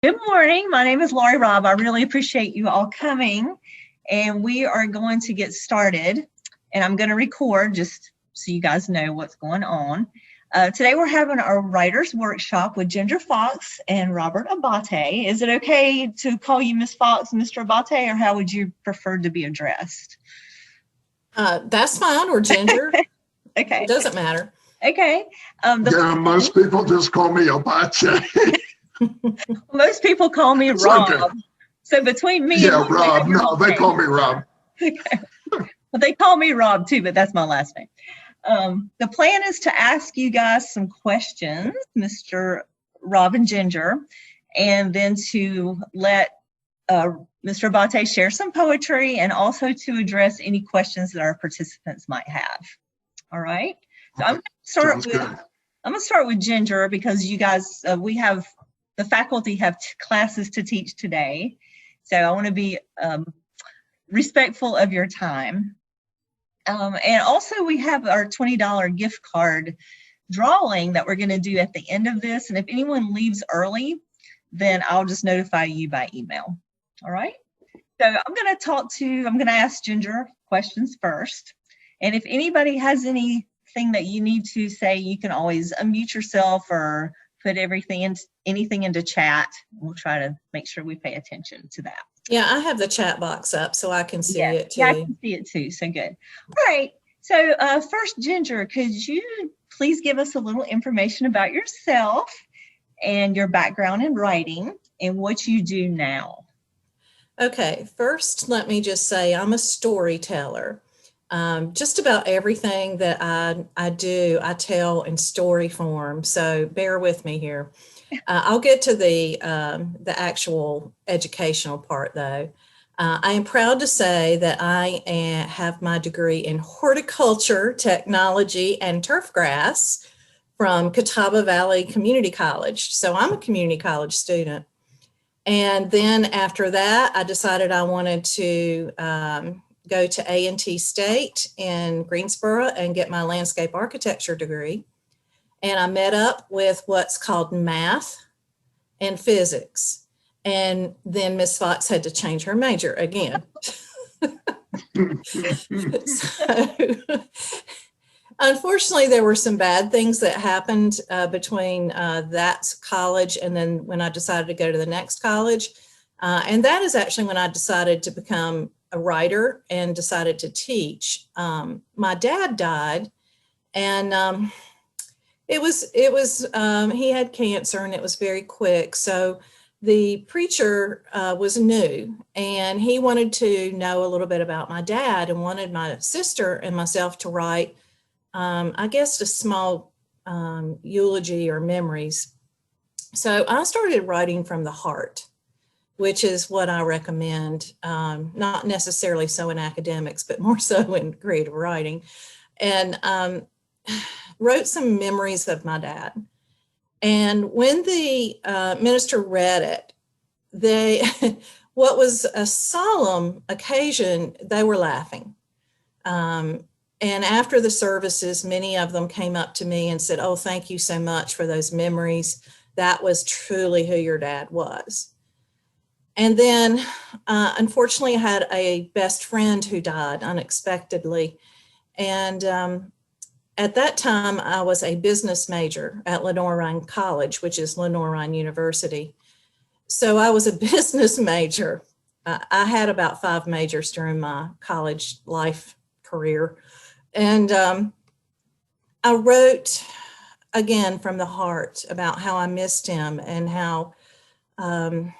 Good morning. My name is Lori Robb. I really appreciate you all coming, and we are going to get started. And I'm going to record just so you guys know what's going on. Today we're having our writers workshop with Ginger Fox and Robert Abate. Is it okay to call you Miss Fox, Mr. Abate, or how would you prefer to be addressed? That's fine, or Ginger. Okay. It doesn't matter. Okay. Most people just call me Abate. Most people call me Rob. Okay. So between me and Rob. No, they call me Rob. Okay. Well, they call me Rob too, but that's my last name. The plan is to ask you guys some questions, Mr. Rob and Ginger, and then to let Mr. Abate share some poetry and also to address any questions that our participants might have. All right. So I'm going to start with Ginger because you guys, the faculty have classes to teach today. So I want to be respectful of your time. And also we have our $20 gift card drawing that we're going to do at the end of this. And if anyone leaves early, then I'll just notify you by email. All right. So I'm going to ask Ginger questions first. And if anybody has anything that you need to say, you can always unmute yourself or put anything into chat. We'll try to make sure we pay attention to that. Yeah, I have the chat box up so I can see it too. Yeah, I can see it too. So good. All right. So first, Ginger, could you please give us a little information about yourself and your background in writing and what you do now? Okay. First, let me just say I'm a storyteller. Just about everything that I do, I tell in story form. So bear with me here. I'll get to the actual educational part though. I am proud to say that I have my degree in horticulture, technology, and turf grass from Catawba Valley Community College. So I'm a community college student. And then after that, I decided I wanted to go to A&T State in Greensboro and get my landscape architecture degree. And I met up with what's called math and physics. And then Miss Fox had to change her major again. So, unfortunately, there were some bad things that happened between that college and then when I decided to go to the next college. And that is actually when I decided to become a writer and decided to teach. My dad died, and he had cancer and it was very quick. So the preacher was new and he wanted to know a little bit about my dad and wanted my sister and myself to write, I guess, a small eulogy or memories. So I started writing from the heart, which is what I recommend, not necessarily so in academics, but more so in creative writing. And wrote some memories of my dad. And when the minister read it, what was a solemn occasion, they were laughing. And after the services, many of them came up to me and said, "Oh, thank you so much for those memories. That was truly who your dad was." And then, unfortunately, I had a best friend who died unexpectedly. And at that time, I was a business major at Lenoir-Rhyne College, which is Lenoir-Rhyne University. So I was a business major. I had about 5 majors during my college life career. And I wrote, again, from the heart about how I missed him and how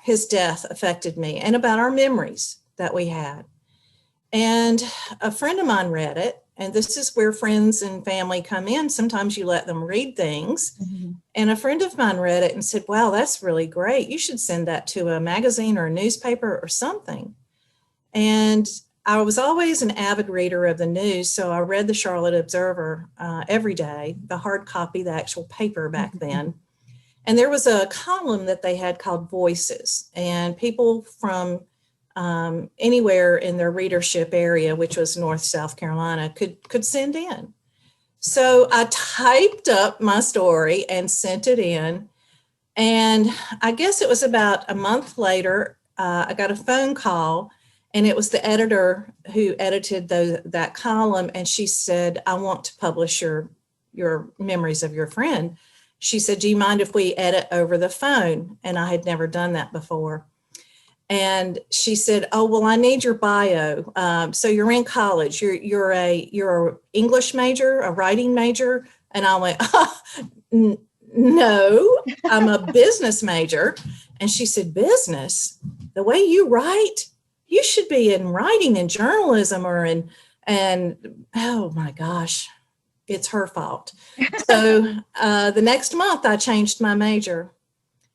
his death affected me and about our memories that we had. And a friend of mine read it, and this is where friends and family come in. Sometimes you let them read things. Mm-hmm. And a friend of mine read it and said, "Wow, that's really great. You should send that to a magazine or a newspaper or something." And I was always an avid reader of the news, so I read the Charlotte Observer every day, the hard copy, the actual paper back then. And there was a column that they had called Voices, and people from anywhere in their readership area, which was North South Carolina, could send in. So I typed up my story and sent it in. And I guess it was about a month later, I got a phone call, and it was the editor who edited that column. And she said, I want to publish your memories of your friend. She said, do you mind if we edit over the phone? And I had never done that before. And she said, oh, well, I need your bio. So you're in college, you're a English major, a writing major. And I went, no, I'm a business major. And she said, business? The way you write, you should be in writing and journalism and oh my gosh, it's her fault. So the next month I changed my major,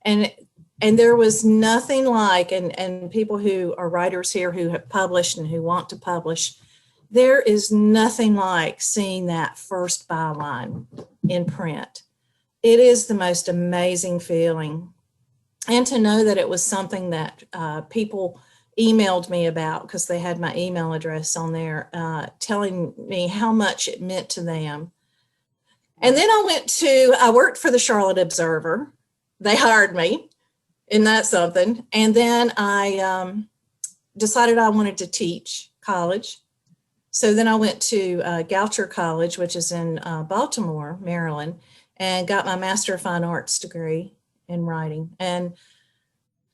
and there was nothing like, and people who are writers here who have published and who want to publish, there is nothing like seeing that first byline in print. It is the most amazing feeling. And to know that it was something that people emailed me about, because they had my email address on there, telling me how much it meant to them. And then I worked for the Charlotte Observer. They hired me. Isn't that something? And then I decided I wanted to teach college. So then I went to Goucher College, which is in Baltimore, Maryland, and got my Master of Fine Arts degree in writing. And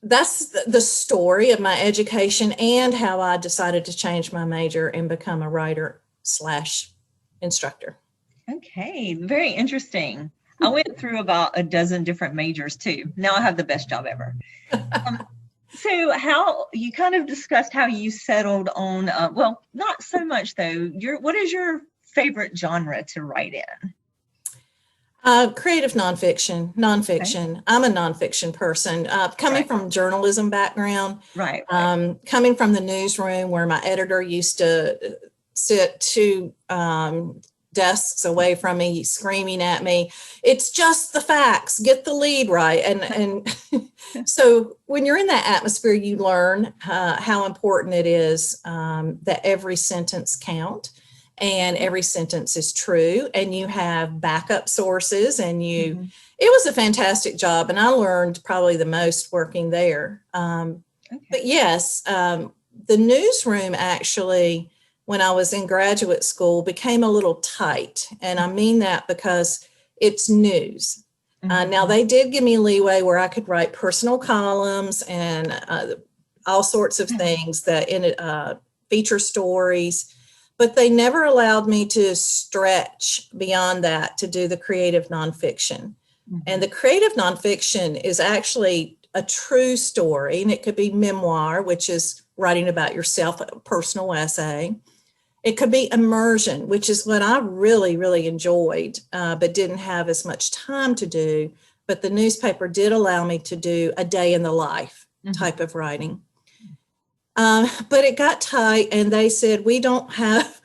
that's the story of my education and how I decided to change my major and become a writer/instructor. Okay, very interesting. I went through about a dozen different majors too. Now I have the best job ever. So how you kind of discussed how you settled on, well, not so much though. What is your favorite genre to write in? Creative nonfiction. Okay. I'm a nonfiction person, coming from journalism background, right. Coming from the newsroom where my editor used to sit two desks away from me, screaming at me, it's just the facts, get the lead right. And so when you're in that atmosphere, you learn how important it is that every sentence count. And every sentence is true, and you have backup sources, and it was a fantastic job, and I learned probably the most working there. But yes, the newsroom actually, when I was in graduate school, became a little tight, and I mean that because it's news. Now, they did give me leeway where I could write personal columns and all sorts of things that feature stories, but they never allowed me to stretch beyond that to do the creative nonfiction. And the creative nonfiction is actually a true story, and it could be memoir, which is writing about yourself, a personal essay. It could be immersion, which is what I really, really enjoyed, but didn't have as much time to do. But the newspaper did allow me to do a day in the life type of writing. But it got tight, and they said, we don't have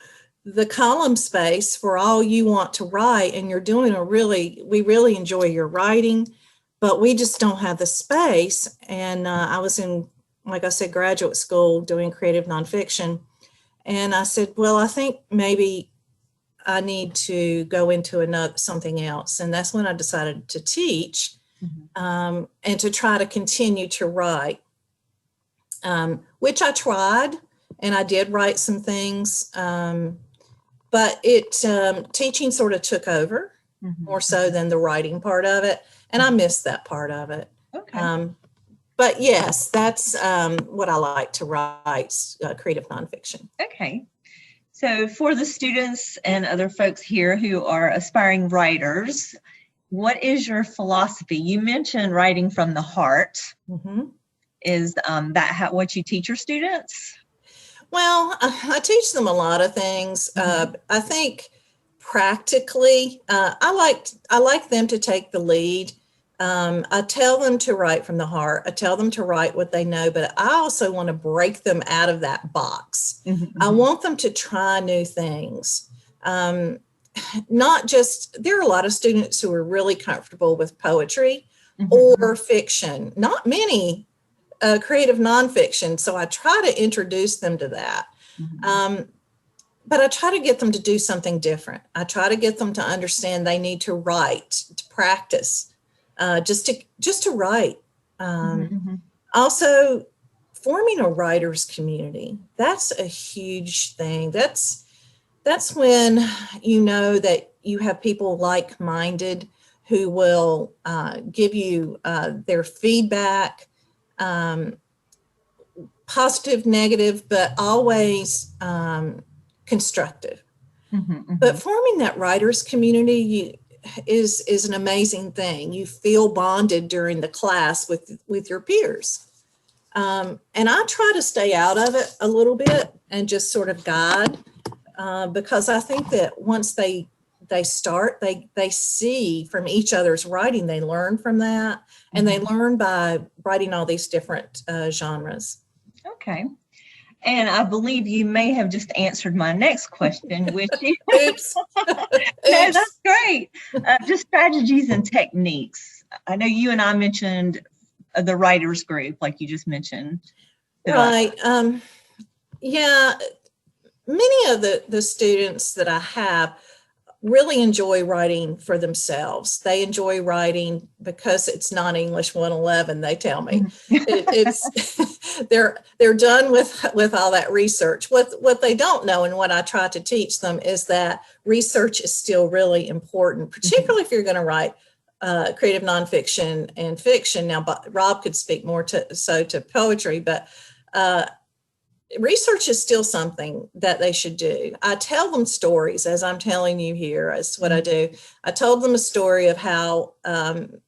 the column space for all you want to write, and you're doing we really enjoy your writing, but we just don't have the space. And I was in, like I said, graduate school doing creative nonfiction. And I said, well, I think maybe I need to go into something else. And that's when I decided to teach and to try to continue to write. Which I tried, and I did write some things, but teaching sort of took over more so than the writing part of it, and I missed that part of it. Okay. But yes, that's what I like to write, creative nonfiction. Okay. So for the students and other folks here who are aspiring writers, what is your philosophy? You mentioned writing from the heart. Is that what you teach your students? Well, I teach them a lot of things. I think practically, I like them to take the lead. I tell them to write from the heart. I tell them to write what they know, but I also want to break them out of that box. I want them to try new things. Not just, there are a lot of students who are really comfortable with poetry or fiction, not many creative nonfiction. So I try to introduce them to that. But I try to get them to do something different. I try to get them to understand they need to write, to practice just to write. Mhm. Also, forming a writers community, that's a huge thing. That's when you know that you have people like-minded who will give you their feedback, positive, negative, but always constructive. Mhm. But forming that writers community is an amazing thing. You feel bonded during the class with your peers. And I try to stay out of it a little bit and just sort of guide, because I think that once they start, they see from each other's writing, they learn from that, and they learn by writing all these different genres. Okay. And I believe you may have just answered my next question, which is, Oops. no, Oops. that's great. Just strategies and techniques. I know you and I mentioned the writers group, like you just mentioned. Right. Yeah. Many of the students that I have really enjoy writing for themselves. They enjoy writing because it's not English 111, they tell me. It's they're done with all that research. What they don't know, and what I try to teach them, is that research is still really important, particularly if you're going to write creative nonfiction and fiction. Now, Rob could speak more to poetry, but research is still something that they should do. I tell them stories, as I'm telling you here. That's what I do. I told them a story of how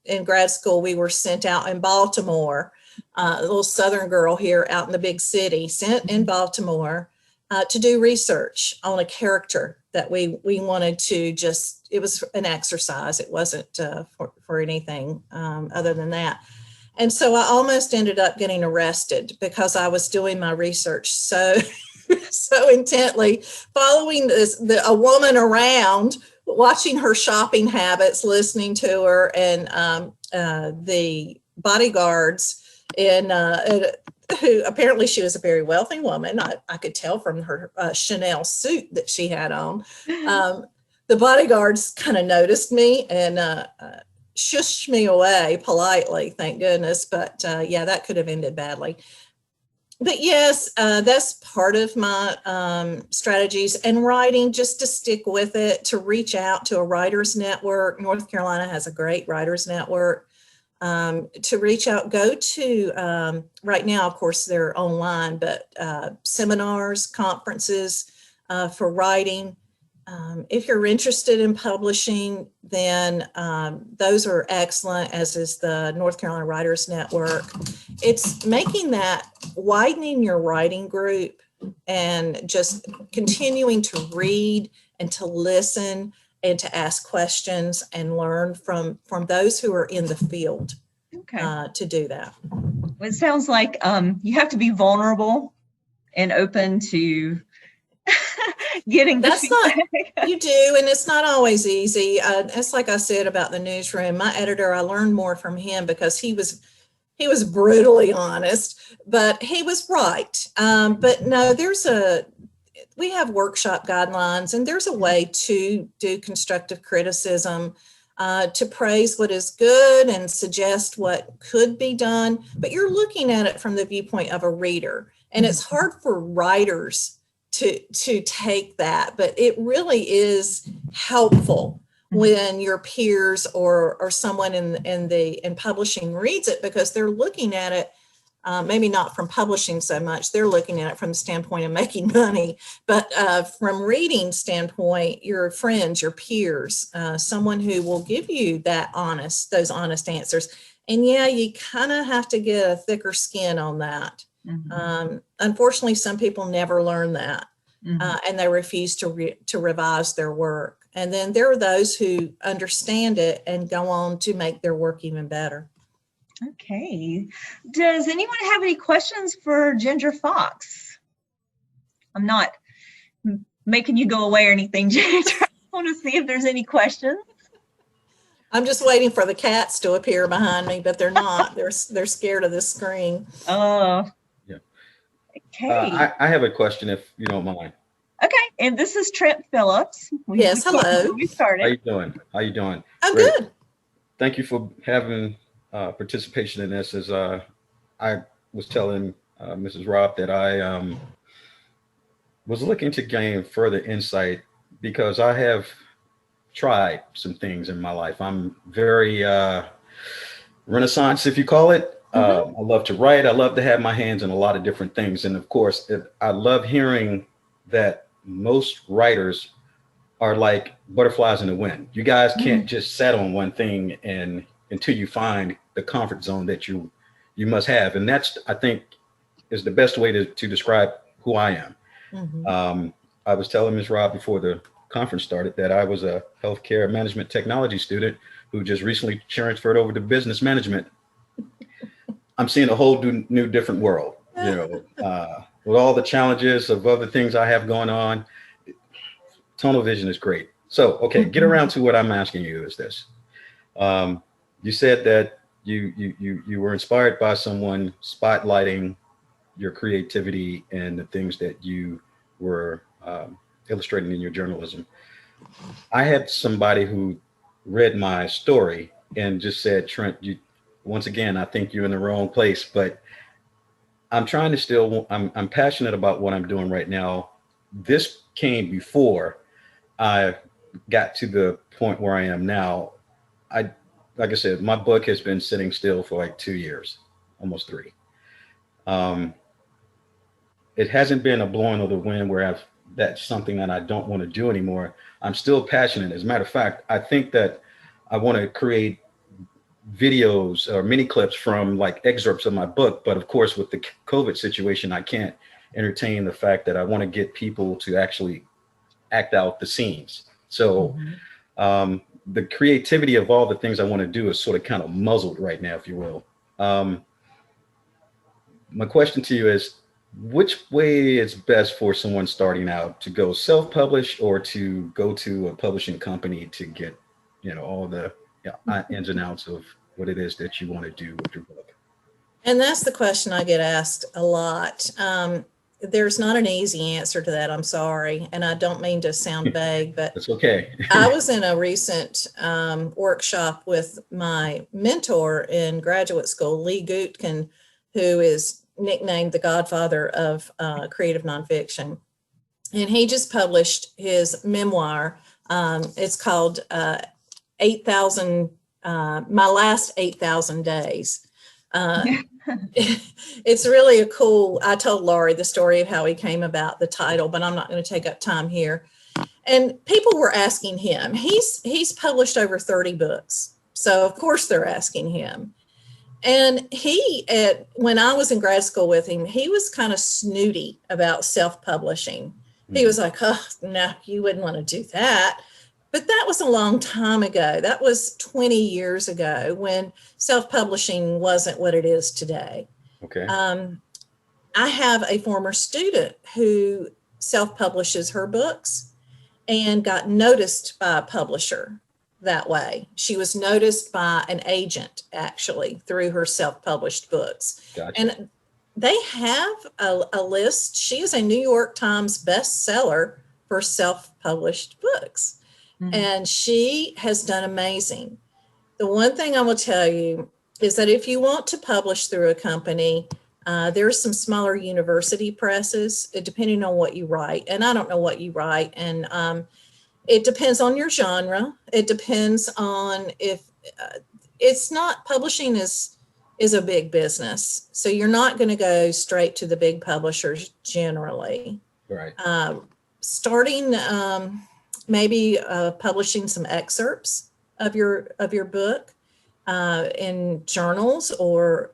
in grad school we were sent out in Baltimore, a little Southern girl here out in the big city, sent in Baltimore to do research on a character that we wanted to just, it was an exercise. It wasn't for anything other than that. And so I almost ended up getting arrested because I was doing my research so intently, following a woman around, watching her shopping habits, listening to her, and the bodyguards who apparently she was a very wealthy woman. I could tell from her Chanel suit that she had on. The bodyguards kind of noticed me and shushed me away politely, thank goodness. But yeah, that could have ended badly. But yes, that's part of my strategies and writing, just to stick with it, to reach out to a writers network. North Carolina has a great writers network. To reach out, go to, right now, of course, they're online, but seminars, conferences for writing. If you're interested in publishing, then those are excellent, as is the North Carolina Writers Network. It's making that, widening your writing group and just continuing to read and to listen and to ask questions and learn from those who are in the field. Okay. To do that. Well, it sounds like you have to be vulnerable and open to getting the feedback. You do, and it's not always easy. It's like I said about the newsroom. My editor, I learned more from him because he was brutally honest, but he was right. But no, we have workshop guidelines, and there's a way to do constructive criticism, to praise what is good and suggest what could be done. But you're looking at it from the viewpoint of a reader, and it's hard for writers to take that, but it really is helpful when your peers or someone in publishing reads it, because they're looking at it, maybe not from publishing so much, they're looking at it from the standpoint of making money, but from reading standpoint, your friends, your peers, someone who will give you those honest answers. And yeah, you kind of have to get a thicker skin on that. Unfortunately, some people never learn that, and they refuse to revise their work. And then there are those who understand it and go on to make their work even better. Okay. Does anyone have any questions for Ginger Fox? I'm not making you go away or anything, Ginger. I want to see if there's any questions. I'm just waiting for the cats to appear behind me, but they're not. They're scared of the screen. Oh. Yeah. Okay. I have a question, if you don't mind. Okay. And this is Trent Phillips. Yes, hello. We started. How you doing? I'm good. thank you for having participation in this. As I was telling Mrs. Robb that I was looking to gain further insight because I have tried some things in my life. I'm very Renaissance, if you call it. I love to write. I love to have my hands in a lot of different things. And of course, I love hearing that most writers are like butterflies in the wind. You guys can't just settle on one thing and until you find the comfort zone that you must have. And that's, I think, is the best way to describe who I am. I was telling Ms. Robb before the conference started that I was a healthcare management technology student who just recently transferred over to business management. I'm seeing a whole new different world, with all the challenges of other things I have going on. Tunnel vision is great. So, okay, get around to what I'm asking you is this. You said that you were inspired by someone spotlighting your creativity and the things that you were illustrating in your journalism. I had somebody who read my story and just said, Trent, once again, I think you're in the wrong place, but I'm trying to still, I'm passionate about what I'm doing right now. This came before I got to the point where I am now. Like I said, my book has been sitting still for like 2 years, almost 3. It hasn't been a blowing of the wind where that's something that I don't want to do anymore. I'm still passionate. As a matter of fact, I think that I want to create videos or mini clips from like excerpts of my book. But of course, with the COVID situation, I can't entertain the fact that I want to get people to actually act out the scenes. So the creativity of all the things I want to do is sort of kind of muzzled right now, if you will. My question to you is, which way is best for someone starting out, to go self-publish or to go to a publishing company to get, all the ins and outs of what it is that you want to do with your book? And that's the question I get asked a lot. There's not an easy answer to that. I'm sorry. And I don't mean to sound vague, but it's okay. I was in a recent workshop with my mentor in graduate school, Lee Gutkin, who is nicknamed the godfather of creative nonfiction. And he just published his memoir. It's called 8,000, My Last 8,000 Days. It's really a cool, I told Laurie the story of how he came about the title, but I'm not going to take up time here. And people were asking him, he's published over 30 books. So of course they're asking him. And when I was in grad school with him, he was kind of snooty about self-publishing. He was like, oh, no, you wouldn't want to do that. But that was a long time ago. That was 20 years ago when self-publishing wasn't what it is today. Okay. I have a former student who self-publishes her books and got noticed by a publisher that way. She was noticed by an agent, actually, through her self-published books. Gotcha. And they have a list. She is a New York Times bestseller for self-published books. And she has done amazing. The one thing I will tell you is that if you want to publish through a company, there are some smaller university presses, depending on what you write. And I don't know what you write. And it depends on your genre. It depends on if it's not, publishing is a big business. So you're not going to go straight to the big publishers generally. Right. Starting maybe publishing some excerpts of your book in journals or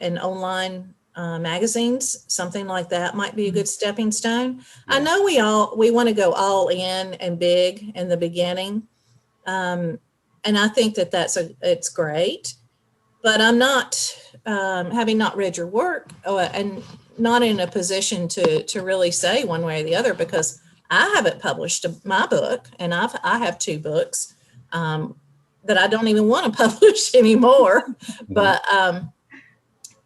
in online magazines, something like that might be a good stepping stone. Yeah. I know we want to go all in and big in the beginning. And I think it's great, but I'm not, having not read your work and not in a position to really say one way or the other, because I haven't published my book, and I have 2 books that I don't even want to publish anymore. But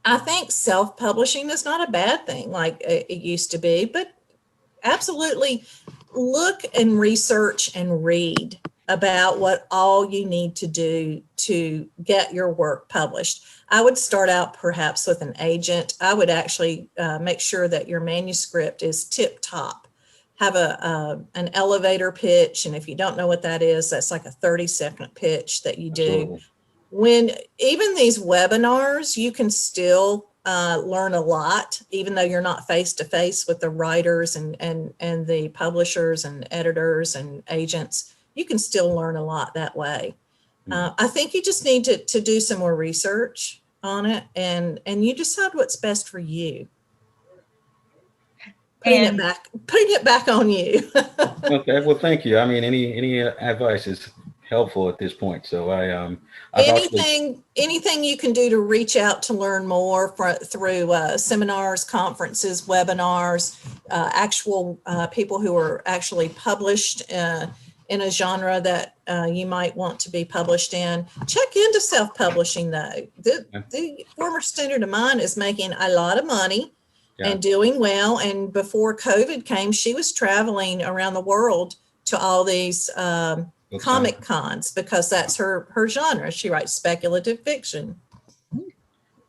I think self-publishing is not a bad thing like it used to be, but absolutely look and research and read about what all you need to do to get your work published. I would start out perhaps with an agent. I would actually make sure that your manuscript is tip top. Have an elevator pitch, and if you don't know what that is, that's like a 30-second pitch that you do. Absolutely. When even these webinars, you can still learn a lot, even though you're not face to face with the writers and the publishers and editors and agents. You can still learn a lot that way. I think you just need to do some more research on it, and you decide what's best for you. Putting it back on you. Okay, well, thank you. I mean, any advice is helpful at this point. So I've anything you can do to reach out to learn more through seminars, conferences, webinars, actual people who are actually published in a genre that you might want to be published in. Check into self-publishing though. The former student of mine is making a lot of money and doing well. And before COVID came, she was traveling around the world to all these comic cons because that's her genre. She writes speculative fiction.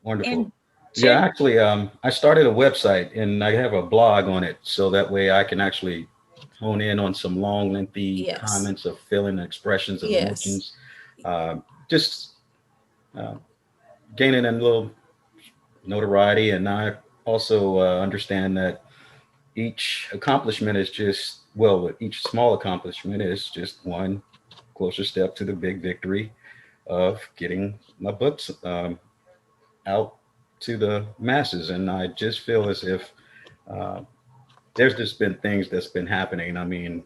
Wonderful. Yeah, actually, I started a website and I have a blog on it, so that way I can actually hone in on some long, lengthy comments of feeling, expressions of emotions, just gaining a little notoriety. And I also understand that each accomplishment is just, well, each small accomplishment is just one closer step to the big victory of getting my books out to the masses. And I just feel as if there's just been things that's been happening. I mean,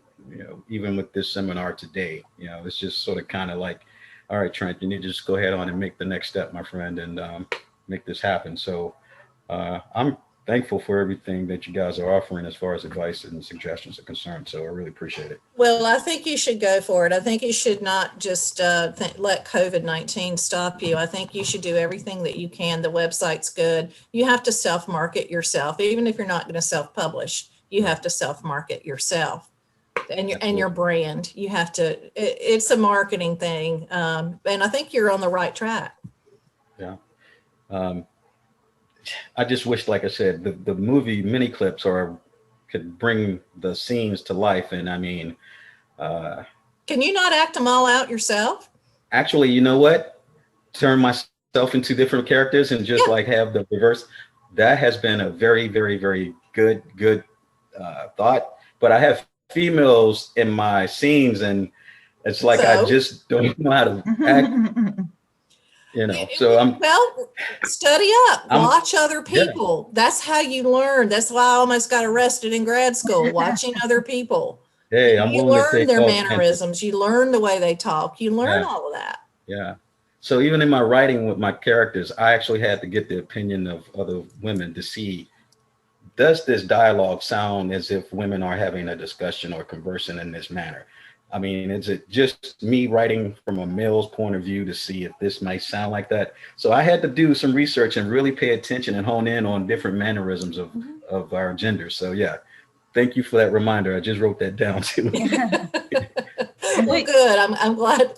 even with this seminar today, it's just sort of kind of like, all right, Trent, you need to just go ahead on and make the next step, my friend, and make this happen. So I'm thankful for everything that you guys are offering as far as advice and suggestions are concerned. So I really appreciate it. Well, I think you should go for it. I think you should not just let COVID-19 stop you. I think you should do everything that you can. The website's good. You have to self-market yourself. Even if you're not going to self-publish, you have to self-market yourself and your brand. You have to, it's a marketing thing. And I think you're on the right track. Yeah. I just wish, like I said, the movie mini clips could bring the scenes to life. And I mean, can you not act them all out yourself? Actually, you know what? Turn myself into different characters and just like have the reverse. That has been a very, very, very good thought. But I have females in my scenes, and it's like I just don't know how to act. So study up, watch other people. That's how you learn. That's why I almost got arrested in grad school, watching other people. Hey, you learn their mannerisms. You learn the way they talk. You learn all of that. Yeah. So even in my writing with my characters, I actually had to get the opinion of other women to see, does this dialogue sound as if women are having a discussion or conversing in this manner? I mean, is it just me writing from a male's point of view to see if this might sound like that? So I had to do some research and really pay attention and hone in on different mannerisms of our gender. So yeah, thank you for that reminder. I just wrote that down too. Well, good.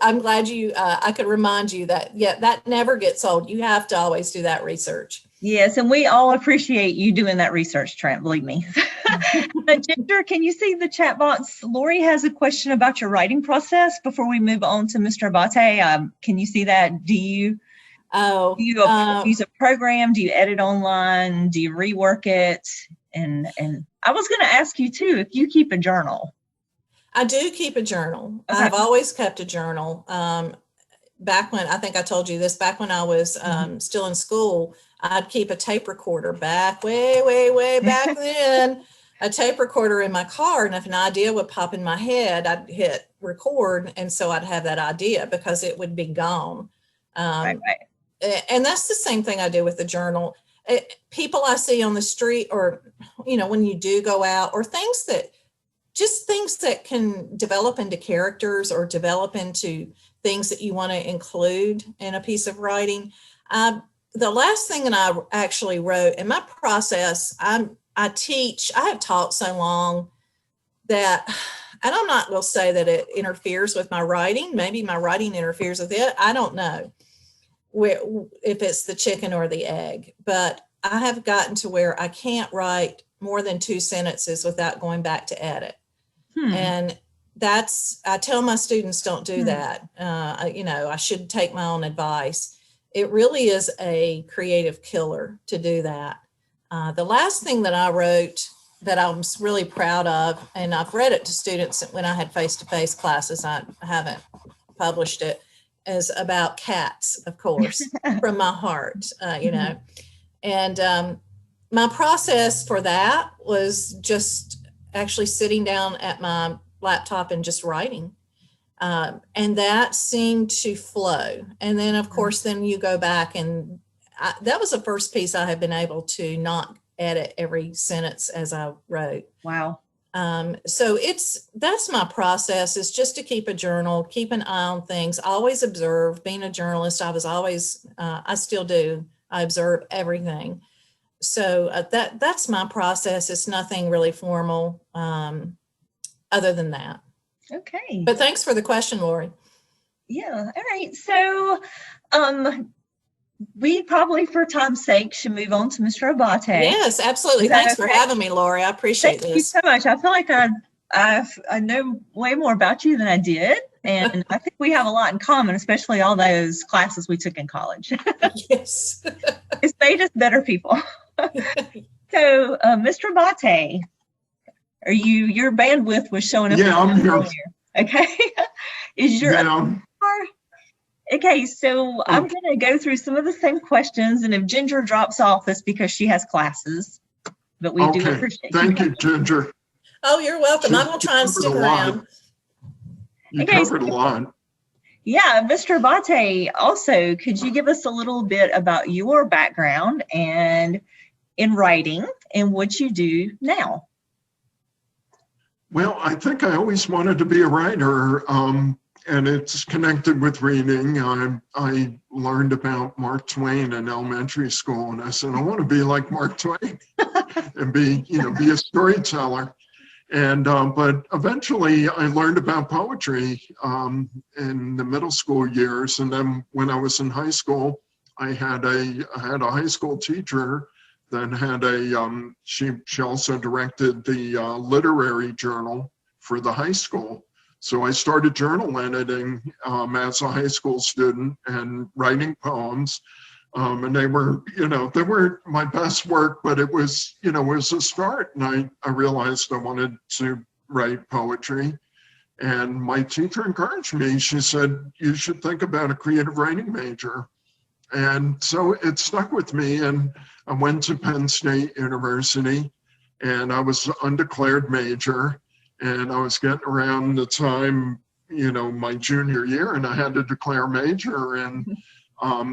I'm glad you. I could remind you that. Yeah, that never gets old. You have to always do that research. Yes, and we all appreciate you doing that research, Trent, believe me. Ginger, can you see the chat box? Lori has a question about your writing process before we move on to Mr. Abate. Can you see that? Do you use a program? Do you edit online? Do you rework it? And I was going to ask you too, if you keep a journal. I do keep a journal. Okay. I've always kept a journal. Back when, I think I told you this, back when I was still in school, I'd keep a tape recorder way back then, a tape recorder in my car. And if an idea would pop in my head, I'd hit record. And so I'd have that idea because it would be gone. Right. And that's the same thing I do with the journal. People I see on the street, or, when you do go out, or things that can develop into characters or develop into things that you want to include in a piece of writing. The last thing that I actually wrote in my process, I have taught so long that And I'm not going to say that it interferes with my writing. Maybe my writing interferes with it. I don't know if it's the chicken or the egg, but I have gotten to where I can't write more than 2 sentences without going back to edit. And I tell my students, don't do that. I should take my own advice. It really is a creative killer to do that. The last thing that I wrote that I'm really proud of, and I've read it to students when I had face-to-face classes, I haven't published it, is about cats, of course, from my heart, And my process for that was just actually sitting down at my laptop and just writing. And that seemed to flow. And then, of course, then you go back and that was the first piece I have been able to not edit every sentence as I wrote. Wow. So that's my process, is just to keep a journal, keep an eye on things, always observe. Being a journalist, I was always, I still do, I observe everything. So that's my process. It's nothing really formal other than that. Okay. But thanks for the question, Lori. Yeah. All right. So we probably, for time's sake, should move on to Mr. Abate. Yes, absolutely. Thanks for having me, Lori. I appreciate Thank you so much. I feel like I know way more about you than I did. And I think we have a lot in common, especially all those classes we took in college. Yes. It's made us better people. So, Mr. Abate, your bandwidth was showing up? Yeah, I'm here. Earlier. Okay. Is your Okay, so I'm going to go through some of the same questions, and if Ginger drops off, it's because she has classes. But we do appreciate Thank you, Ginger. Oh, you're welcome. I'm going to try and stick around. You covered a lot. Yeah, Mr. Abate, also, could you give us a little bit about your background and in writing and what you do now? Well, I think I always wanted to be a writer, and it's connected with reading. I learned about Mark Twain in elementary school, and I said, I want to be like Mark Twain and be a storyteller. And but eventually I learned about poetry in the middle school years, and then when I was in high school, I had a high school teacher that had she also directed the literary journal for the high school. So I started journal editing as a high school student and writing poems. And they weren't my best work, but it was, it was a start. And I realized I wanted to write poetry. And my teacher encouraged me. She said, you should think about a creative writing major. And so it stuck with me. And I went to Penn State University, and I was an undeclared major. And I was getting around the time, my junior year, and I had to declare a major. And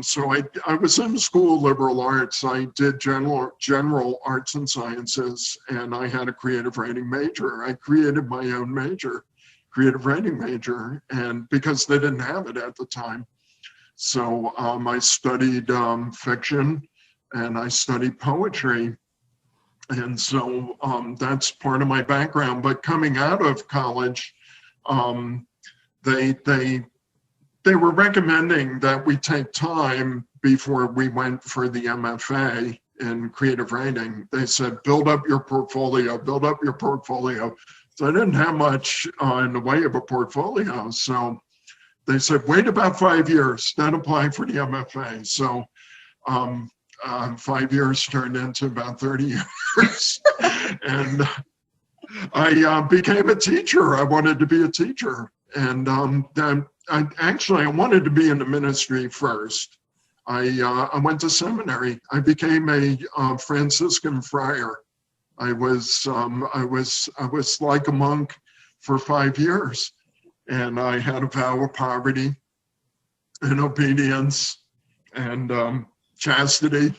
so I was in school of liberal arts. I did general arts and sciences, and I had a creative writing major. I created my own major, creative writing major, and because they didn't have it at the time. So I studied fiction, and I studied poetry. And so that's part of my background. But coming out of college, they were recommending that we take time before we went for the MFA in creative writing. They said, build up your portfolio, build up your portfolio. So I didn't have much in the way of a portfolio. So they said, wait about 5 years, then apply for the MFA. So 5 years turned into about 30 years. And I became a teacher. I wanted to be a teacher. And I wanted to be in the ministry first. I went to seminary. I became a Franciscan friar. I was like a monk for 5 years, and I had a vow of poverty and obedience and chastity.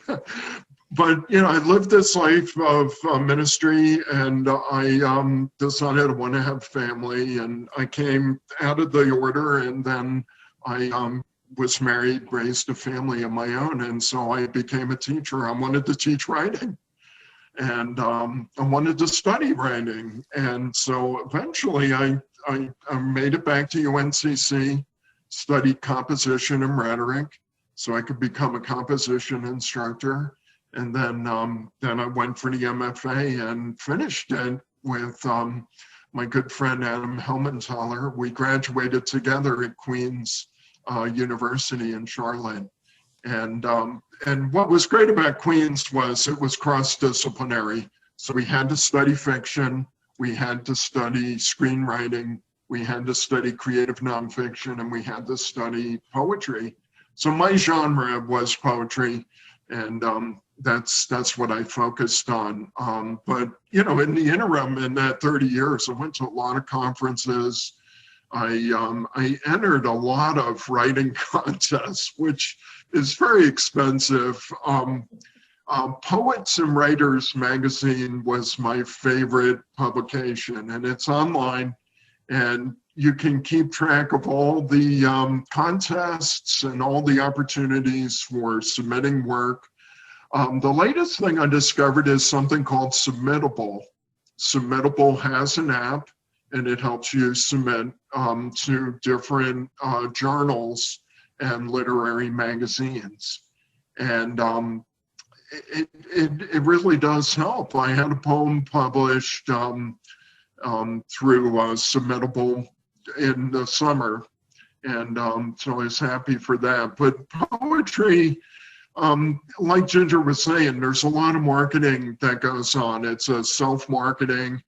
But I lived this life of ministry, and I decided I want to have family, and I came out of the order, and then I was married, raised a family of my own, and so I became a teacher. I wanted to teach writing, and I wanted to study writing. And so eventually I made it back to UNCC, studied composition and rhetoric so I could become a composition instructor. And then I went for the MFA and finished it with my good friend Adam Helmenthaler. We graduated together at Queen's University in Charlotte. And what was great about Queen's was it was cross-disciplinary. So we had to study fiction, we had to study screenwriting, we had to study creative nonfiction, and we had to study poetry. So my genre was poetry, and that's what I focused on. But you know, in the interim, in that 30 years, I went to a lot of conferences. I entered a lot of writing contests, which is very expensive. Poets and Writers magazine was my favorite publication, and it's online, and you can keep track of all the contests and all the opportunities for submitting work. The latest thing I discovered is something called Submittable. Submittable has an app, and it helps you submit to different journals and literary magazines. And it really does help. I had a poem published through Submittable in the summer, and so I was happy for that. But poetry, like Ginger was saying, there's a lot of marketing that goes on. It's a self-marketing.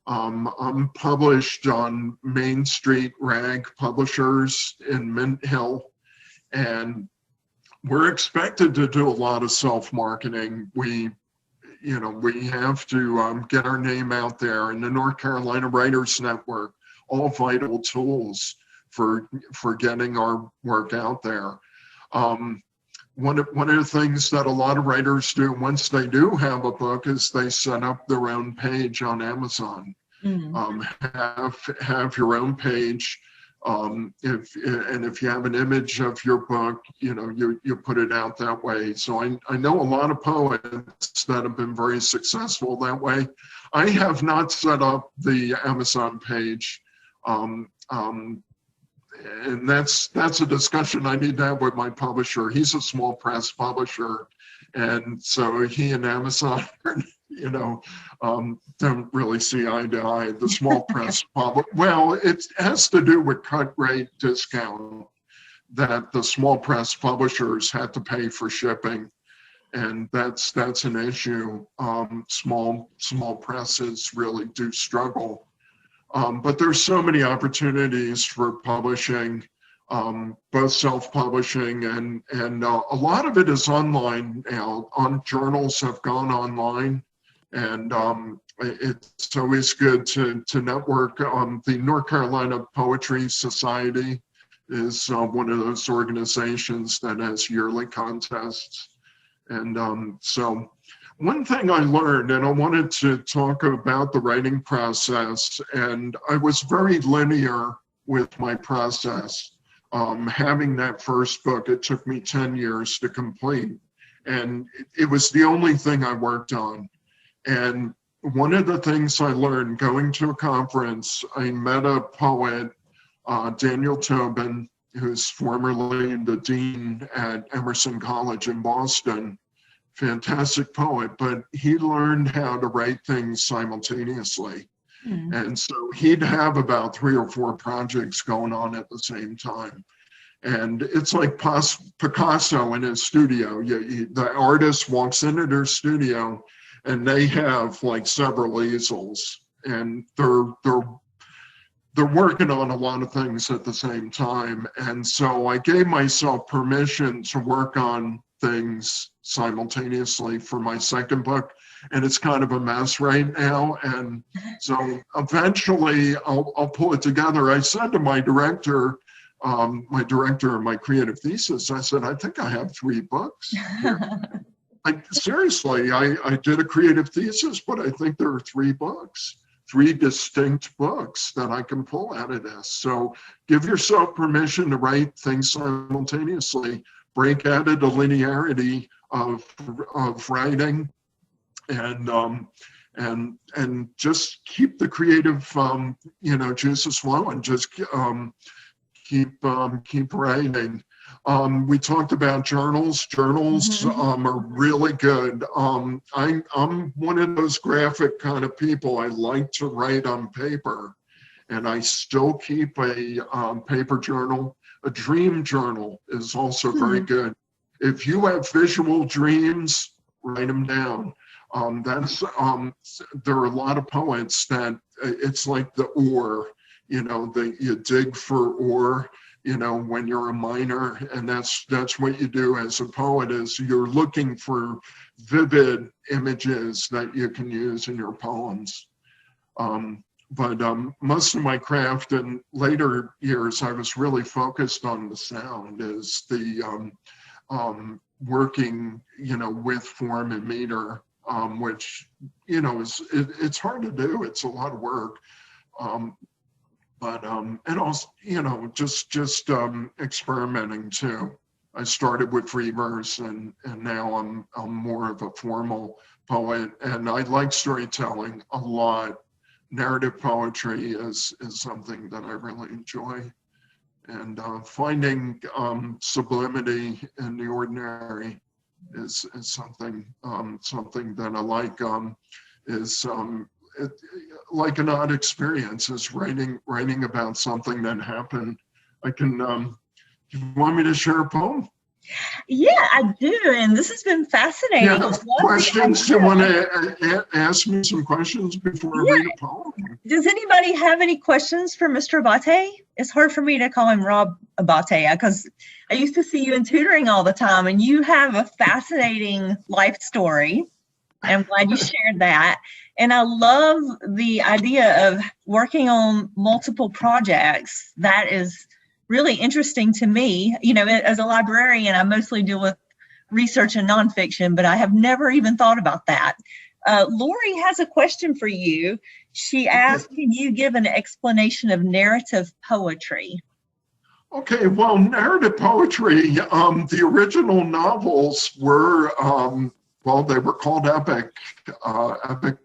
I'm published on Main Street Rag Publishers in Mint Hill, and we're expected to do a lot of self-marketing. We have to get our name out there, and the North Carolina Writers Network, all vital tools for getting our work out there. One of the things that a lot of writers do once they do have a book is they set up their own page on Amazon. Have your own page. If you have an image of your book, you put it out that way. So I know a lot of poets that have been very successful that way. I have not set up the Amazon page. And that's a discussion I need to have with my publisher. He's a small press publisher, and so he and Amazon, don't really see eye to eye. The small press well, it has to do with cut rate discount that the small press publishers had to pay for shipping, and that's an issue. Small presses really do struggle. But there's so many opportunities for publishing, both self-publishing and a lot of it is online now. Journals have gone online, and it's always good to network. The North Carolina Poetry Society is one of those organizations that has yearly contests, and so. One thing I learned, and I wanted to talk about the writing process, and I was very linear with my process. Having that first book, it took me 10 years to complete, and it was the only thing I worked on. And one of the things I learned going to a conference, I met a poet, Daniel Tobin, who's formerly the dean at Emerson College in Boston. Fantastic poet, but he learned how to write things simultaneously. And so he'd have about 3 or 4 projects going on at the same time. And it's like Picasso in his studio. The artist walks into their studio and they have like several easels, and they're working on a lot of things at the same time. And so I gave myself permission to work on things simultaneously for my second book, and it's kind of a mess right now. And so eventually I'll pull it together. I said to my director of my creative thesis, I said, I think I have 3 books here. Seriously, I did a creative thesis, but I think there are 3 books, 3 distinct books that I can pull out of this. So give yourself permission to write things simultaneously. Break out of the linearity of writing, and just keep the creative juices flowing. Just keep writing. We talked about journals. Journals are really good. I'm one of those graphic kind of people. I like to write on paper, and I still keep a paper journal. A dream journal is also very good. If you have visual dreams, write them down. There are a lot of poets that it's like the ore, that you dig for ore, when you're a miner, and that's what you do as a poet, is you're looking for vivid images that you can use in your poems. But most of my craft in later years, I was really focused on the sound, is the working, with form and meter, which, it's hard to do. It's a lot of work. But and also, just experimenting too. I started with free verse, and now I'm more of a formal poet, and I like storytelling a lot. Narrative poetry is something that I really enjoy, and finding sublimity in the ordinary is something that I like. Like an odd experience is writing about something that happened. I can. You want me to share a poem? Yeah, I do, and this has been fascinating. Yeah, questions? You want to ask me some questions before I read a poem? Does anybody have any questions for Mr. Abate? It's hard for me to call him Rob Abate because I used to see you in tutoring all the time, and you have a fascinating life story. I'm glad you shared that. And I love the idea of working on multiple projects. That is really interesting to me. As a librarian, I mostly deal with research and nonfiction, but I have never even thought about that. Lori has a question for you. She asked, can you give an explanation of narrative poetry? Okay, well, narrative poetry, the original novels were, they were called epic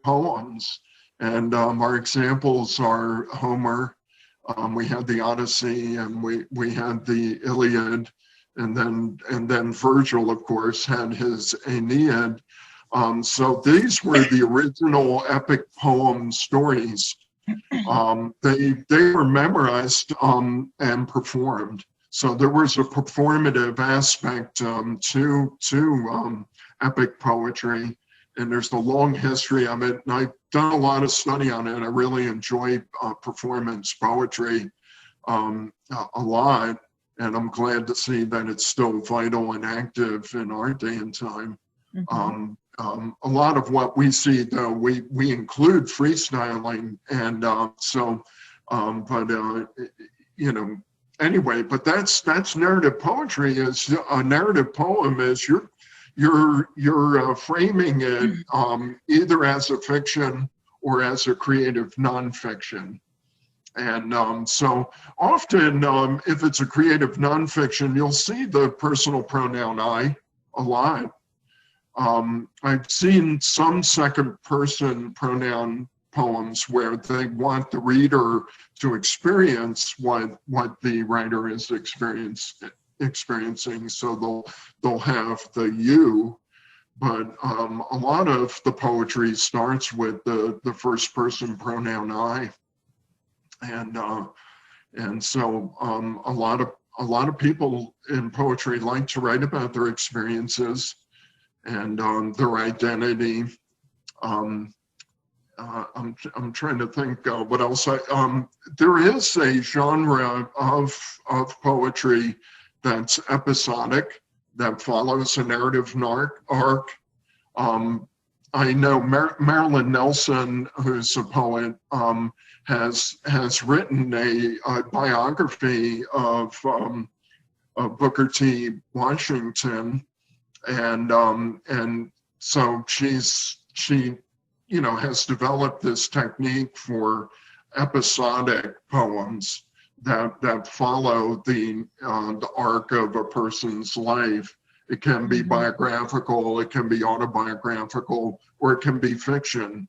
poems. And our examples are Homer. We had the Odyssey, and we had the Iliad, and then Virgil, of course, had his Aeneid. So these were the original epic poem stories. They were memorized and performed. So there was a performative aspect to epic poetry, and there's a long history of it. And I've done a lot of study on it. I really enjoy performance poetry a lot, and I'm glad to see that it's still vital and active in our day and time. A lot of what we see, though, we include freestyling, and anyway, but that's narrative poetry. Is a narrative poem is you're framing it either as a fiction or as a creative nonfiction. And so often, if it's a creative nonfiction, you'll see the personal pronoun I a lot. I've seen some second person pronoun poems where they want the reader to experience what the writer is experiencing, so they'll have the you, but a lot of the poetry starts with the first person pronoun I, and so a lot of people in poetry like to write about their experiences and their identity. I'm trying to think what else. There is a genre of poetry that's episodic, that follows a narrative arc. I know Marilyn Nelson, who's a poet, has written a biography of Booker T. Washington, and so she has developed this technique for episodic poems that follow the arc of a person's life, It can be biographical, it can be autobiographical, or it can be fiction.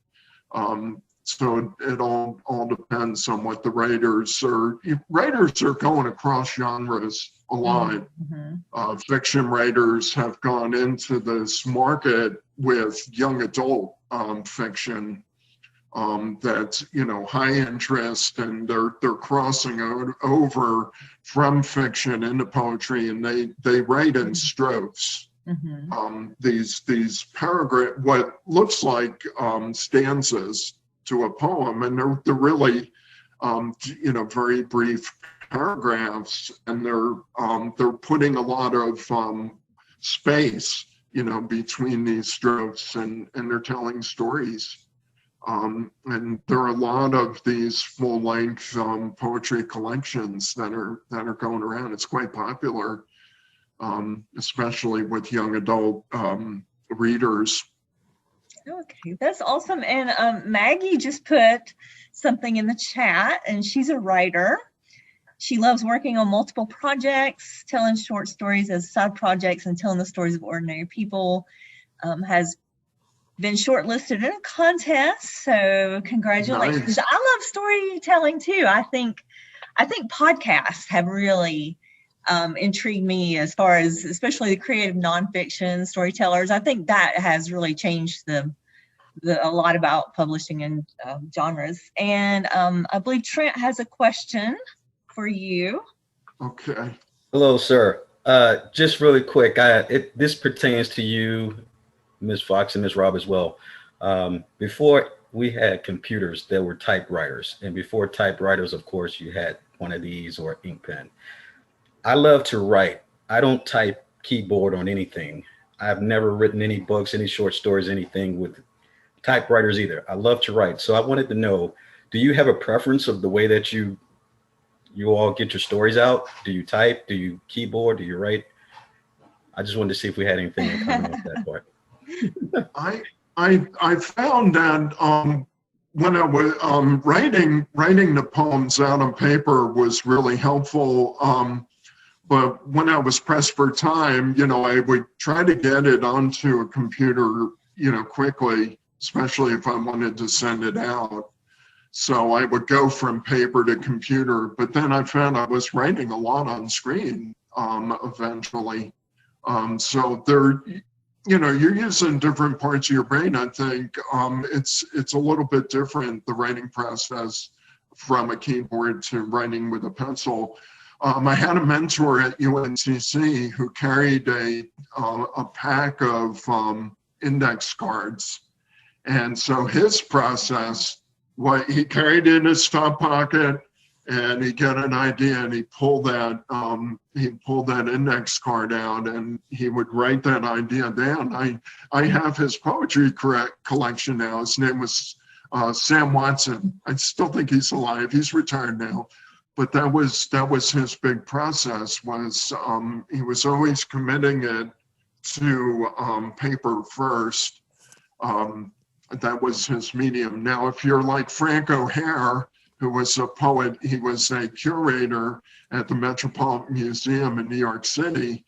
So it all depends on what the writers are. Writers are going across genres a lot. Fiction writers have gone into this market with young adult fiction that's, you know, high interest, and they're crossing over from fiction into poetry, and they write in strophes. These paragraph, what looks like stanzas to a poem, and they're really, you know, very brief paragraphs, and they're putting a lot of space, you know, between these strophes, and they're telling stories. And there are a lot of these full-length poetry collections that are going around. It's quite popular, especially with young adult readers. Okay, that's awesome. And Maggie just put something in the chat, and she's a writer. She loves working on multiple projects, telling short stories as side projects, and telling the stories of ordinary people. Has been shortlisted in a contest, so congratulations. Nice. I love storytelling too. I think podcasts have really intrigued me, as far as especially the creative nonfiction storytellers. I think that has really changed a lot about publishing and genres. And I believe Trent has a question for you. Okay. Hello, sir. Just really quick, this pertains to you, Ms. Fox, and Ms. Robb as well. Before we had computers, there were typewriters, and before typewriters, of course, you had one of these or ink pen. I love to write. I don't type keyboard on anything. I've never written any books, any short stories, anything with typewriters either. I love to write. So I wanted to know, do you have a preference of the way that you all get your stories out? Do you type? Do you keyboard? Do you write? I just wanted to see if we had anything in common with that part. I found that when I was writing the poems out on paper was really helpful. But when I was pressed for time, you know, I would try to get it onto a computer, you know, quickly, especially if I wanted to send it out. So I would go from paper to computer, but then I found I was writing a lot on screen eventually. So there, you know, you're using different parts of your brain. I think it's a little bit different, the writing process from a keyboard to writing with a pencil. I had a mentor at UNCC who carried a pack of index cards. And so his process, he carried in his top pocket, and he got an idea, and he pulled that index card out, and he would write that idea down. I have his poetry collection now. His name was Sam Watson. I still think he's alive. He's retired now. But that was his big process, was he was always committing it to paper first. That was his medium. Now, if you're like Frank O'Hare, who was a poet, he was a curator at the Metropolitan Museum in New York City.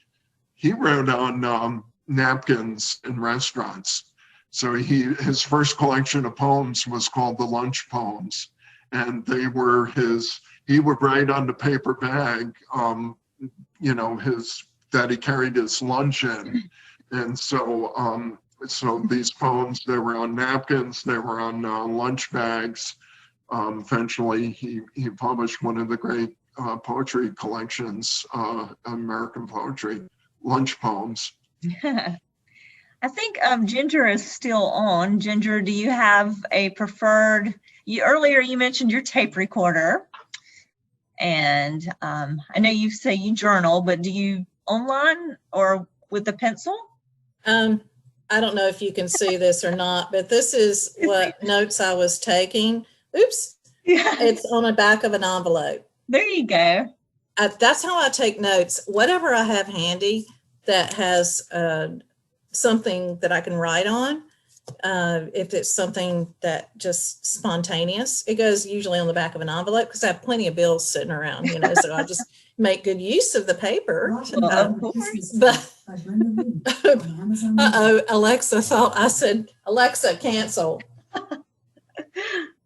He wrote on napkins in restaurants. So his first collection of poems was called the Lunch Poems. And they were he would write on the paper bag, you know, that he carried his lunch in. And so, so these poems, they were on napkins, they were on lunch bags. Eventually, he published one of the great poetry collections, American poetry, Lunch Poems. I think Ginger is still on. Ginger, do you have a preferred? Earlier you mentioned your tape recorder, and I know you say you journal, but do you online or with a pencil? I don't know if you can see this or not, but this is what notes I was taking. Oops. Yeah. It's on the back of an envelope. There you go. That's how I take notes. Whatever I have handy that has something that I can write on, if it's something that just spontaneous, it goes usually on the back of an envelope, because I have plenty of bills sitting around, you know, so I just make good use of the paper. Of course. Uh-oh, Alexa thought I said, Alexa, cancel.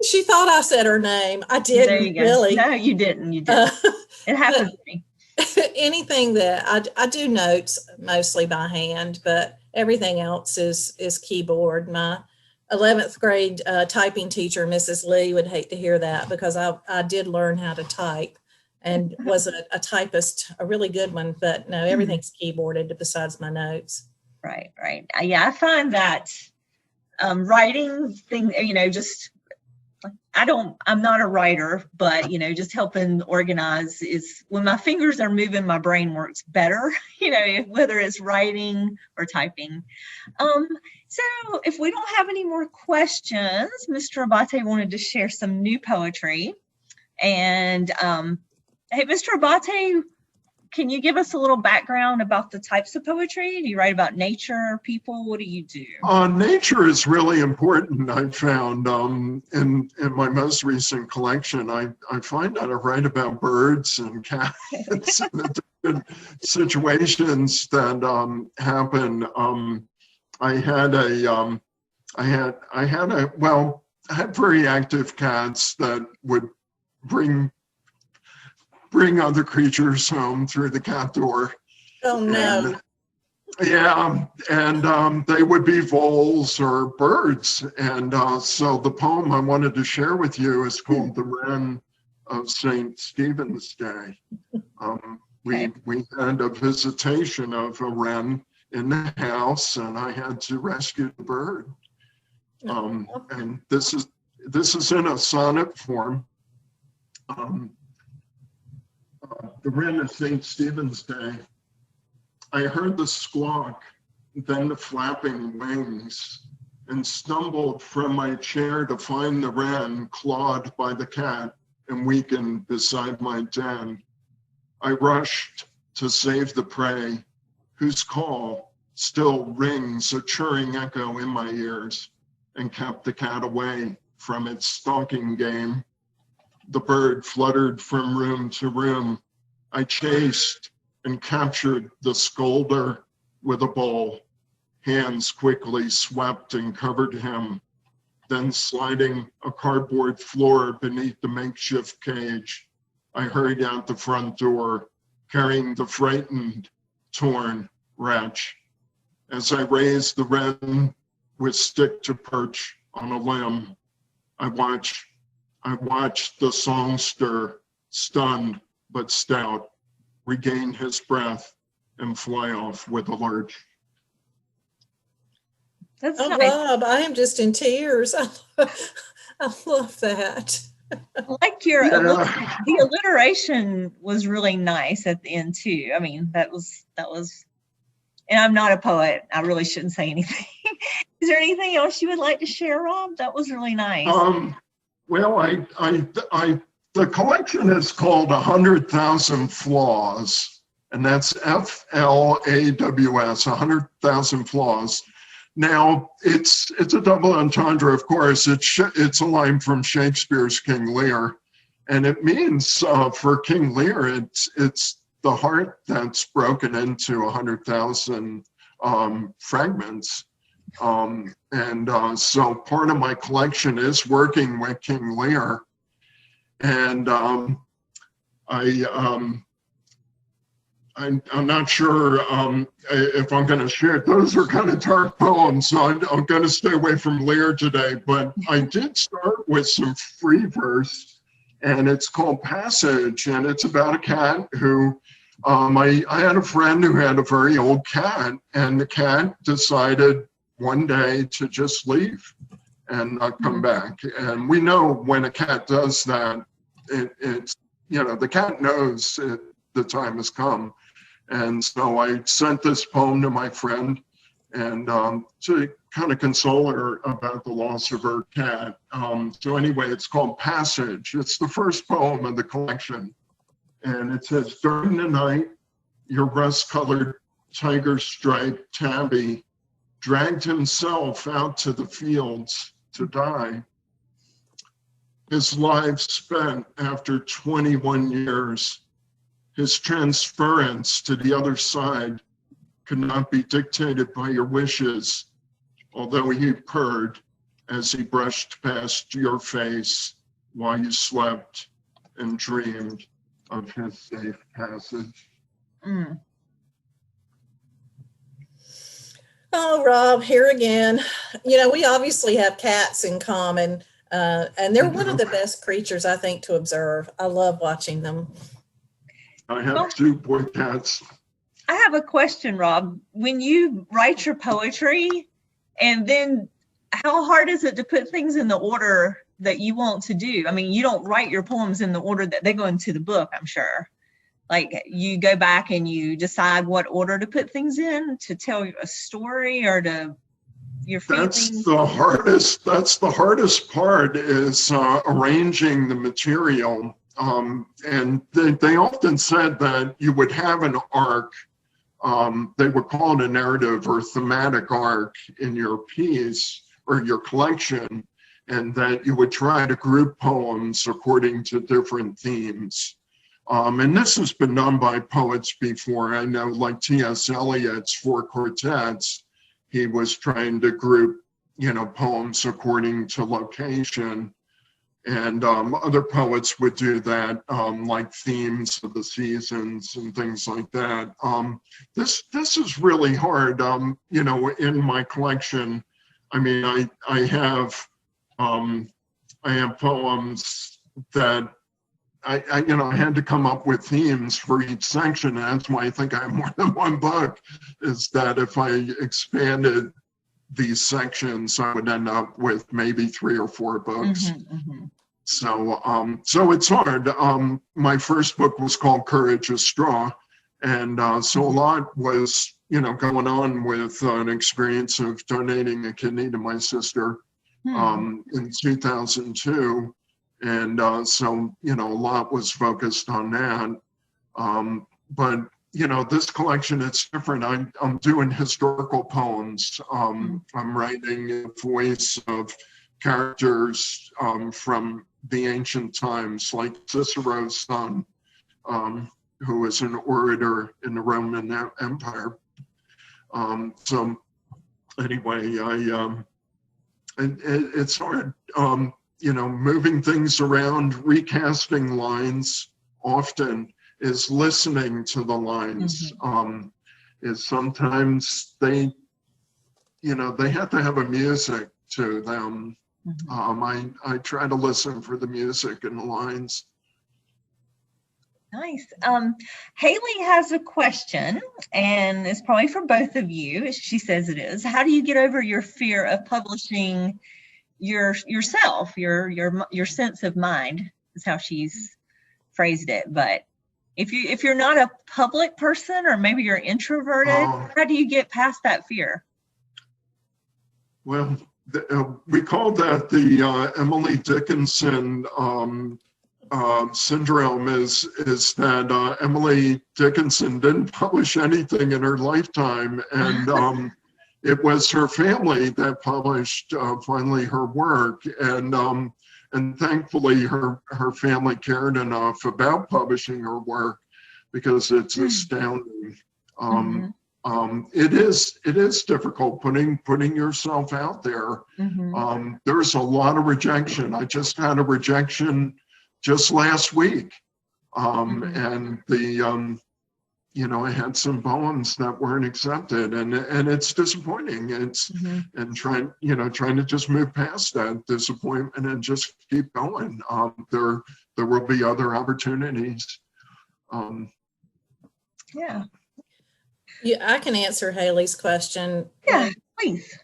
She thought I said her name. I There you didn't go. really. No, you didn't. You didn't. It happens to me. Anything that I do notes mostly by hand, but everything else is keyboard. My 11th grade typing teacher, Mrs. Lee, would hate to hear that because I did learn how to type and was a typist, a really good one, but no, everything's keyboarded besides my notes. Right, right. Yeah, I find that writing thing, just I'm not a writer, but just helping organize is when my fingers are moving, my brain works better, whether it's writing or typing. So if we don't have any more questions, Mr. Abate wanted to share some new poetry. And hey, Mr. Abate, can you give us a little background about the types of poetry? Do you write about nature, people? What do you do? Nature is really important, I found in my most recent collection. I find that I write about birds and cats and the different situations that happen. I had very active cats that would bring other creatures home through the cat door. Oh no. And they would be voles or birds. And so the poem I wanted to share with you is called The Wren of St. Stephen's Day. We had a visitation of a wren in the house, and I had to rescue the bird. And this is in a sonnet form. The Wren of St. Stephen's Day. I heard the squawk, then the flapping wings, and stumbled from my chair to find the wren clawed by the cat and weakened beside my den. I rushed to save the prey, whose call still rings a churring echo in my ears, and kept the cat away from its stalking game. The bird fluttered from room to room. I chased and captured the scolder with a bowl. Hands quickly swept and covered him, then sliding a cardboard floor beneath the makeshift cage, I hurried out the front door, carrying the frightened, torn wretch. As I raised the wren with stick to perch on a limb, I watched the songster, stunned but stout, regain his breath and fly off with a lurch. That's Oh, nice. Rob, I am just in tears. I love that. I like your the alliteration was really nice at the end too. I mean, that was, and I'm not a poet. I really shouldn't say anything. Is there anything else you would like to share, Rob? That was really nice. Well, the collection is called 100,000 Flaws, and that's FLAWS, 100,000 Flaws. Now, it's a double entendre, of course. It's a line from Shakespeare's King Lear, and it means for King Lear, it's the heart that's broken into 100,000 fragments. So part of my collection is working with King Lear. And I'm not sure if I'm going to share. Those are kind of dark poems, so I'm going to stay away from Lear today. But I did start with some free verse, and it's called Passage, and it's about a cat who, I had a friend who had a very old cat, and the cat decided one day to just leave and not come back. And we know when a cat does that, it's, the cat knows the time has come. And so I sent this poem to my friend and to kind of console her about the loss of her cat. So anyway, it's called Passage. It's the first poem of the collection. And it says, during the night, your rust-colored tiger-striped tabby dragged himself out to the fields to die. His life spent after 21 years, his transference to the other side could not be dictated by your wishes, although he purred as he brushed past your face while you slept and dreamed of his safe passage. Mm. Oh, Rob, here again. You know, we obviously have cats in common, and they're one of the best creatures, I think, to observe. I love watching them. I have 2 boy cats. I have a question, Rob. When you write your poetry, and then how hard is it to put things in the order that you want to do? I mean, you don't write your poems in the order that they go into the book, I'm sure. Like, you go back and you decide what order to put things in to tell a story or to your feelings. That's the hardest part, is arranging the material. And they often said that you would have an arc. They would call it a narrative or thematic arc in your piece or your collection, and that you would try to group poems according to different themes. And this has been done by poets before. I know, like T.S. Eliot's 4 quartets, he was trying to group, poems according to location. And other poets would do that, like themes of the seasons and things like that. This is really hard. In my collection, I mean, I have poems that I had to come up with themes for each section. And that's why I think I have more than one book, is that if I expanded these sections, I would end up with maybe 3 or 4 books. Mm-hmm, mm-hmm. So it's hard. My first book was called Courage is Straw. And so a lot was, going on with an experience of donating a kidney to my sister in 2002. And so, a lot was focused on that. But, this collection, it's different. I'm doing historical poems. I'm writing a voice of characters from the ancient times, like Cicero's son, who was an orator in the Roman Empire. So anyway, it's hard. Moving things around, recasting lines often is listening to the lines. Is sometimes they have to have a music to them. I try to listen for the music and the lines. Nice. Haley has a question, and it's probably for both of you. She says it is. How do you get over your fear of publishing yourself, your sense of mind, is how she's phrased it. But if you're not a public person, or maybe you're introverted, how do you get past that fear? Well, we call that the Emily Dickinson syndrome. Is that Emily Dickinson didn't publish anything in her lifetime, and it was her family that published finally her work, and thankfully her family cared enough about publishing her work, because it's astounding. It is difficult putting yourself out there. There's a lot of rejection. I just had a rejection just last week, and I had some poems that weren't accepted, and it's disappointing. And trying to just move past that disappointment and just keep going. There will be other opportunities. Yeah, I can answer Haley's question. Yeah, please.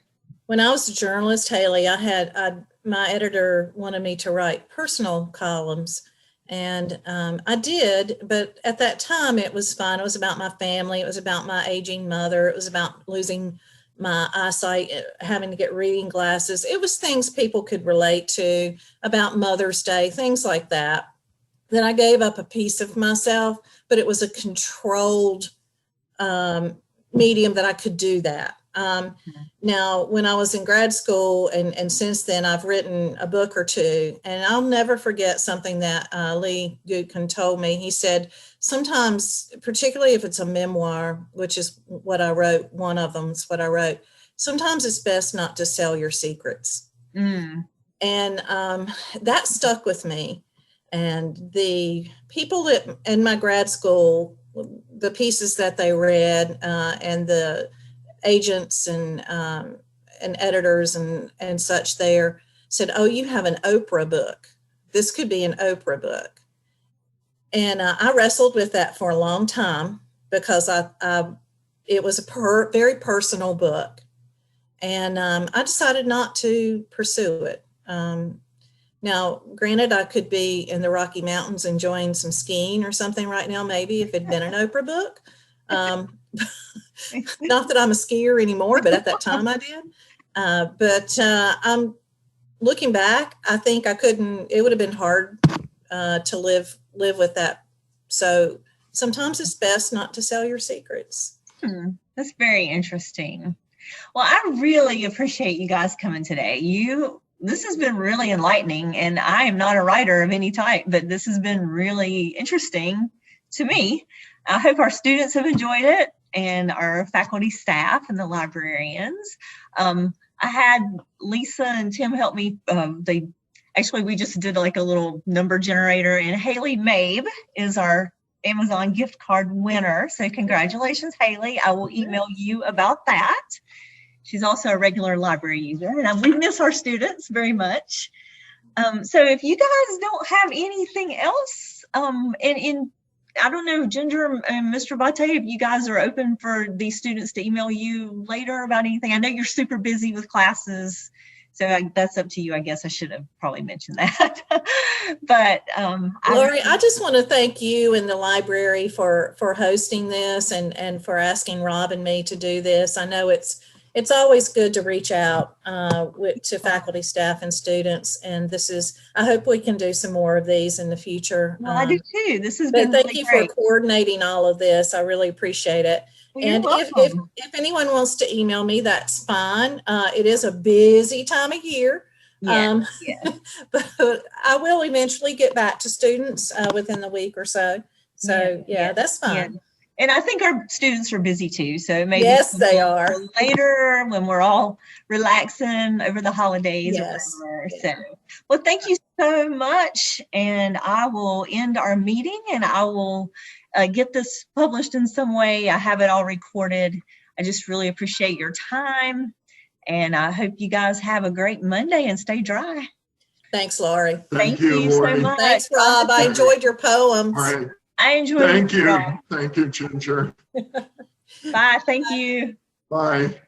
When I was a journalist, Haley, my editor wanted me to write personal columns, and I did, but at that time it was fun. It was about my family. It was about my aging mother. It was about losing my eyesight, having to get reading glasses. It was things people could relate to, about Mother's Day, things like that. Then I gave up a piece of myself, but it was a controlled medium that I could do that. Now, when I was in grad school and since then, I've written a book or two, and I'll never forget something that Lee Gutkin told me. He said, sometimes, particularly if it's a memoir, which is what I wrote, one of them is what I wrote, sometimes it's best not to sell your secrets. And that stuck with me. And the people in my grad school, the pieces that they read, and the agents and editors and such there said, "Oh, you have an Oprah book. This could be an Oprah book." And I wrestled with that for a long time because it was a very personal book, and I decided not to pursue it. Now, granted, I could be in the Rocky Mountains enjoying some skiing or something right now, maybe if it'd been an Oprah book. Not that I'm a skier anymore, but at that time I did. But I'm looking back, I think I couldn't, it would have been hard to live with that. So sometimes it's best not to sell your secrets. That's very interesting. Well, I really appreciate you guys coming today. This has been really enlightening, and I am not a writer of any type, but this has been really interesting to me. I hope our students have enjoyed it, and our faculty, staff, and the librarians. I had Lisa and Tim help me. We just did like a little number generator, and Haley Mabe is our Amazon gift card winner. So congratulations, Haley. I will email you about that. She's also a regular library user, and we miss our students very much. So if you guys don't have anything else, I don't know, Ginger and Mr. Bate, if you guys are open for these students to email you later about anything. I know you're super busy with classes, so that's up to you. I guess I should have probably mentioned that. But Lori, I just want to thank you and the library for hosting this and for asking Rob and me to do this. I know it's always good to reach out to faculty, staff, and students. And I hope we can do some more of these in the future. Well, I do too. This has been thank really you great. for coordinating all of this. I really appreciate it. Well, and if anyone wants to email me, that's fine. It is a busy time of year. Yeah. But I will eventually get back to students within the week or so. So yeah, that's fine. Yeah. And I think our students are busy too. So maybe they are later when we're all relaxing over the holidays. Yes. Or whatever. So, well, thank you so much. And I will end our meeting, and I will get this published in some way. I have it all recorded. I just really appreciate your time. And I hope you guys have a great Monday and stay dry. Thanks, Lori. Thank you, so Lori. much. Thanks, Rob. I enjoyed your poems. All right. I enjoyed it. Thank you. Thank you, Ginger. Bye. Thank you. Bye.